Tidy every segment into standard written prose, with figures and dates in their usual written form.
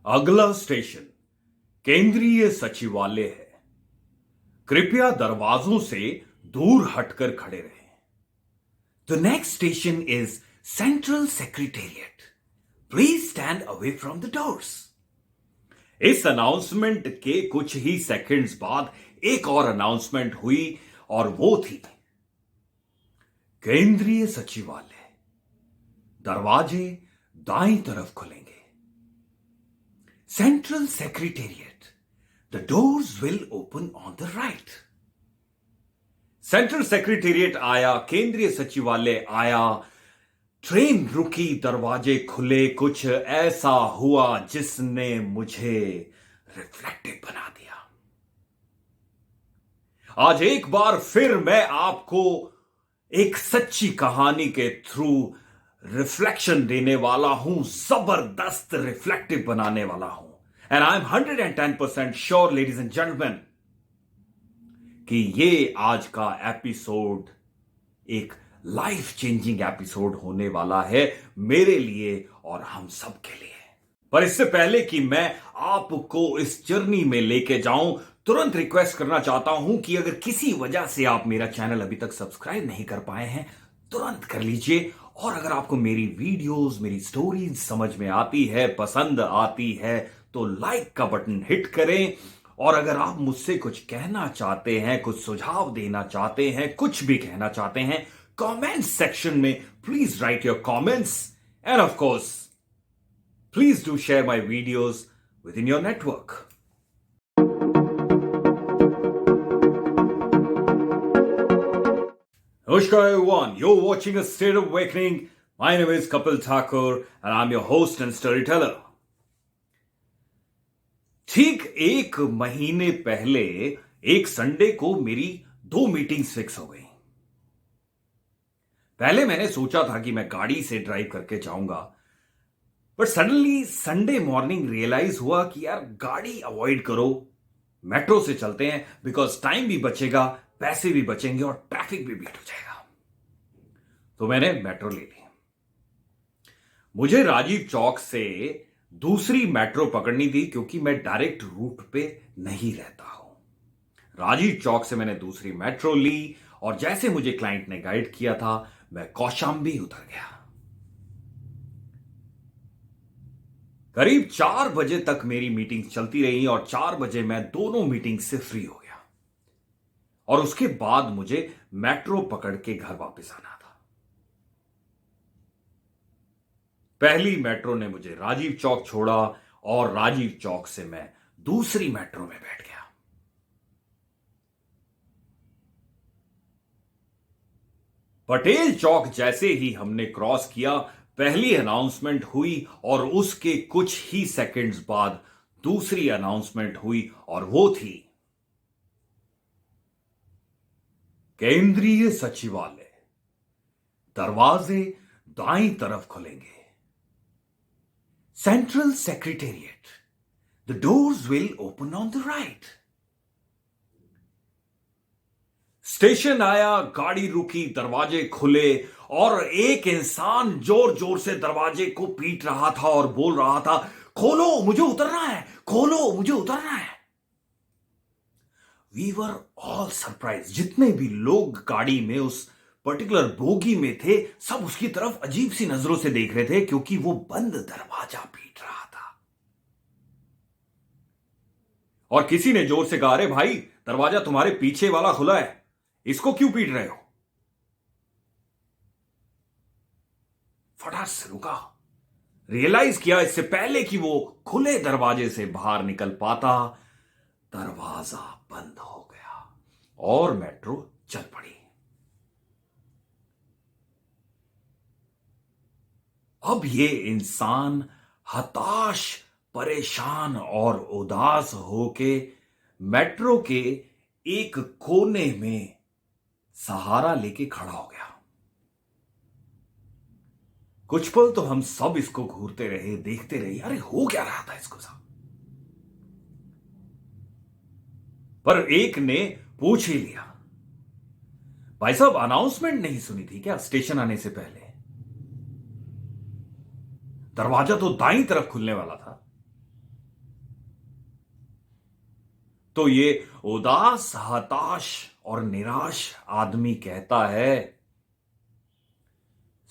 अगला स्टेशन केंद्रीय सचिवालय है। कृपया दरवाजों से दूर हटकर खड़े रहें। The next station is central secretariat. Please stand away from the doors. इस अनाउंसमेंट के कुछ ही सेकंड्स बाद एक और अनाउंसमेंट हुई और वो थी केंद्रीय सचिवालय, दरवाजे दाईं तरफ खुलेंगे। Central secretariat, the doors will open on the right. Central secretariat आया, केंद्रीय सचिवालय आया, ट्रेन रुकी, दरवाजे खुले। कुछ ऐसा हुआ जिसने मुझे रिफ्लेक्टिव बना दिया। आज एक बार फिर मैं आपको एक सच्ची कहानी के थ्रू रिफ्लेक्शन देने वाला हूं, जबरदस्त रिफ्लेक्टिव बनाने वाला हूं। And I am 110% sure ladies and gentleman कि ये आज का एपिसोड एक लाइफ चेंजिंग एपिसोड होने वाला है मेरे लिए और हम सब के लिए। पर इससे पहले कि मैं आपको इस जर्नी में लेके जाऊं, तुरंत रिक्वेस्ट करना चाहता हूं कि अगर किसी वजह से आप मेरा चैनल अभी तक सब्सक्राइब नहीं कर पाए हैं, तुरंत कर लीजिए। और अगर आपको मेरी वीडियोस, मेरी स्टोरीज समझ में आती है, पसंद आती है, तो लाइक का बटन हिट करें। और अगर आप मुझसे कुछ कहना चाहते हैं, कुछ सुझाव देना चाहते हैं, कुछ भी कहना चाहते हैं, कमेंट सेक्शन में please right your comments. End of course please do share my videos with in your network. Namaskar everyone, you're watching A State of Awakening. My name is Kapil Thakur and I'm your host and storyteller. ठीक एक महीने पहले एक Sunday को मेरी 2 meetings fix हो गई। पहले मैंने सोचा था कि मैं गाड़ी से ड्राइव करके जाऊंगा, but suddenly Sunday morning realise हुआ कि यार गाड़ी अवॉइड करो, मेट्रो से चलते हैं, बिकॉज टाइम भी बचेगा, पैसे भी बचेंगे और ट्रैफिक भी बीट हो जाएगा। तो मैंने मेट्रो ले ली। मुझे राजीव चौक से दूसरी मेट्रो पकड़नी थी क्योंकि मैं डायरेक्ट रूट पे नहीं रहता हूं। राजीव चौक से मैंने दूसरी मेट्रो ली और जैसे मुझे क्लाइंट ने गाइड किया था, मैं कौशांबी उतर गया। करीब 4 बजे तक मेरी मीटिंग चलती रही और 4 बजे मैं दोनों मीटिंग से फ्री हो गया और उसके बाद मुझे मेट्रो पकड़ के घर वापस आना था। पहली मेट्रो ने मुझे राजीव चौक छोड़ा और राजीव चौक से मैं दूसरी मेट्रो में बैठ गया। पटेल चौक जैसे ही हमने क्रॉस किया, पहली अनाउंसमेंट हुई और उसके कुछ ही सेकंड्स बाद दूसरी अनाउंसमेंट हुई और वो थी केंद्रीय सचिवालय, दरवाजे दाईं तरफ खुलेंगे। Central secretariat, the doors will open on the right. Station आया, गाड़ी रुकी, दरवाजे खुले और एक इंसान जोर जोर से दरवाजे को पीट रहा था और बोल रहा था, खोलो मुझे उतरना है, खोलो मुझे उतरना है। We were all surprise. जितने भी लोग गाड़ी में उस पर्टिकुलर बोगी में थे, सब उसकी तरफ अजीब सी नजरों से देख रहे थे क्योंकि वो बंद दरवाजा पीट रहा था। और किसी ने जोर से कहा, अरे भाई, दरवाजा तुम्हारे पीछे वाला खुला है, इसको क्यों पीट रहे हो? फटाक से रुका, रियलाइज किया इससे पहले कि वो खुले दरवाजे से बाहर निकल पाता, दरवाजा बंद हो गया और मेट्रो चल पड़ी। अब ये इंसान हताश, परेशान और उदास होके मेट्रो के एक कोने में सहारा लेके खड़ा हो गया। कुछ पल तो हम सब इसको घूरते रहे, देखते रहे, अरे हो क्या रहा था इसको साहब। पर एक ने पूछ ही लिया, भाई साहब अनाउंसमेंट नहीं सुनी थी क्या स्टेशन आने से पहले? दरवाजा तो दाईं तरफ खुलने वाला था। तो ये उदास, हताश और निराश आदमी कहता है,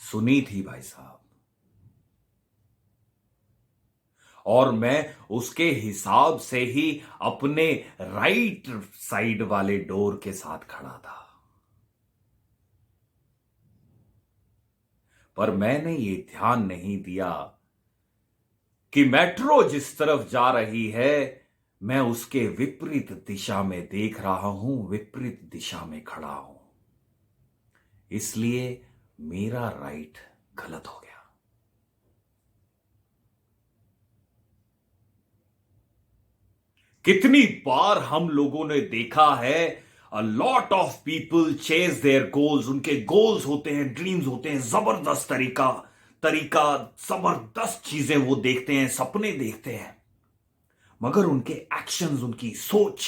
सुनी थी भाई साहब, और मैं उसके हिसाब से ही अपने राइट साइड वाले डोर के साथ खड़ा था, पर मैंने ये ध्यान नहीं दिया कि मेट्रो जिस तरफ जा रही है, मैं उसके विपरीत दिशा में देख रहा हूं, विपरीत दिशा में खड़ा हूं, इसलिए मेरा राइट गलत हो गया। कितनी बार हम लोगों ने देखा है, a lot of people chase their goals, उनके गोल्स होते हैं, ड्रीम्स होते हैं, जबरदस्त तरीका तरीका जबरदस्त चीजें वो देखते हैं, सपने देखते हैं, मगर उनके एक्शंस, उनकी सोच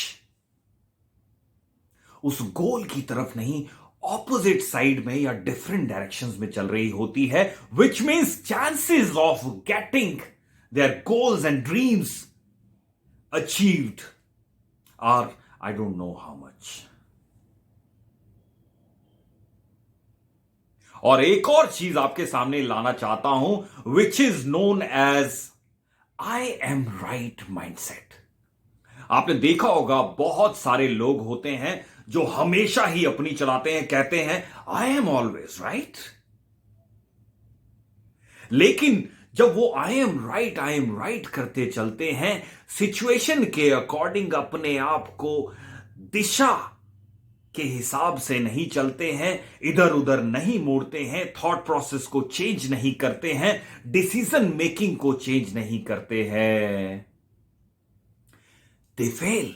उस गोल की तरफ नहीं, ऑपोजिट साइड में या डिफरेंट डायरेक्शंस में चल रही होती है, which means chances of getting their goals and dreams achieved are I don't know how much. और एक और चीज आपके सामने लाना चाहता हूं, which is known as I am right mindset. आपने देखा होगा बहुत सारे लोग होते हैं जो हमेशा ही अपनी चलाते हैं, कहते हैं आई एम ऑलवेज राइट, लेकिन जब वो आई एम राइट करते चलते हैं, सिचुएशन के अकॉर्डिंग अपने आप को दिशा के हिसाब से नहीं चलते हैं, इधर उधर नहीं मोड़ते हैं, थॉट प्रोसेस को चेंज नहीं करते हैं, डिसीजन मेकिंग को चेंज नहीं करते हैं, they fail,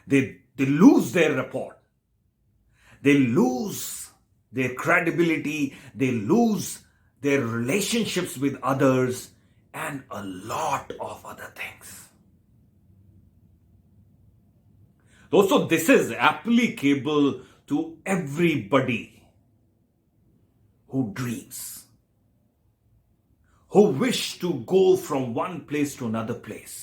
they lose their report, they lose their credibility, they lose their relationships with others, and a lot of other things. दोस्तों, this is applicable to everybody who dreams, who wish to go from one place to another place.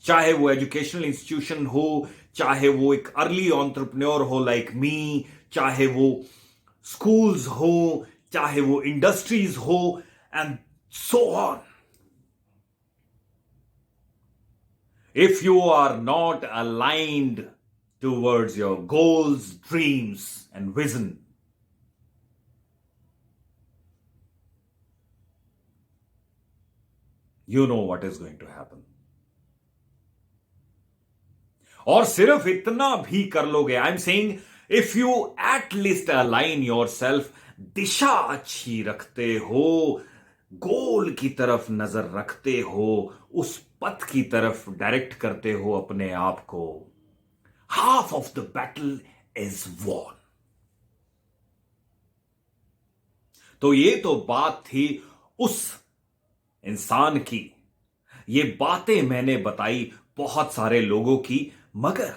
चाहे वो educational institution हो, चाहे वो एक early entrepreneur हो like me, चाहे वो स्कूल्स हो, चाहे वो इंडस्ट्रीज हो, and so on. If you are not aligned towards your goals, dreams and vision, you know what is going to happen. और सिर्फ इतना भी कर लोगे, I am saying if you at least align your self, दिशा अच्छी रखते हो, गोल की तरफ नजर रखते हो, उस पथ की तरफ डायरेक्ट करते हो अपने आप को, half of the battle is won. तो ये तो बात थी उस इंसान की, ये बातें मैंने बताई बहुत सारे लोगों की, मगर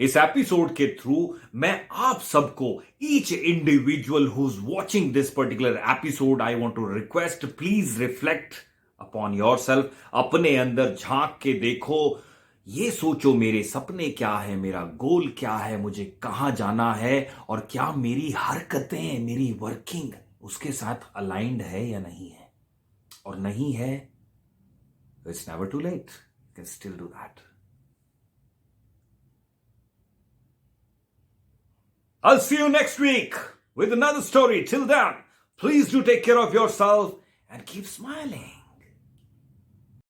इस एपिसोड के थ्रू मैं आप सबको, each individual who is watching this particular episode, I want to request, please reflect upon yourself. अपने अंदर झांक के देखो, ये सोचो मेरे सपने क्या है, मेरा गोल क्या है, मुझे कहां जाना है, और क्या मेरी हरकतें, मेरी वर्किंग उसके साथ अलाइंड है या नहीं है. और नहीं है, it's never too late, you can still do that. I'll see you next week with another story. Till then, please do take care of yourself and keep smiling.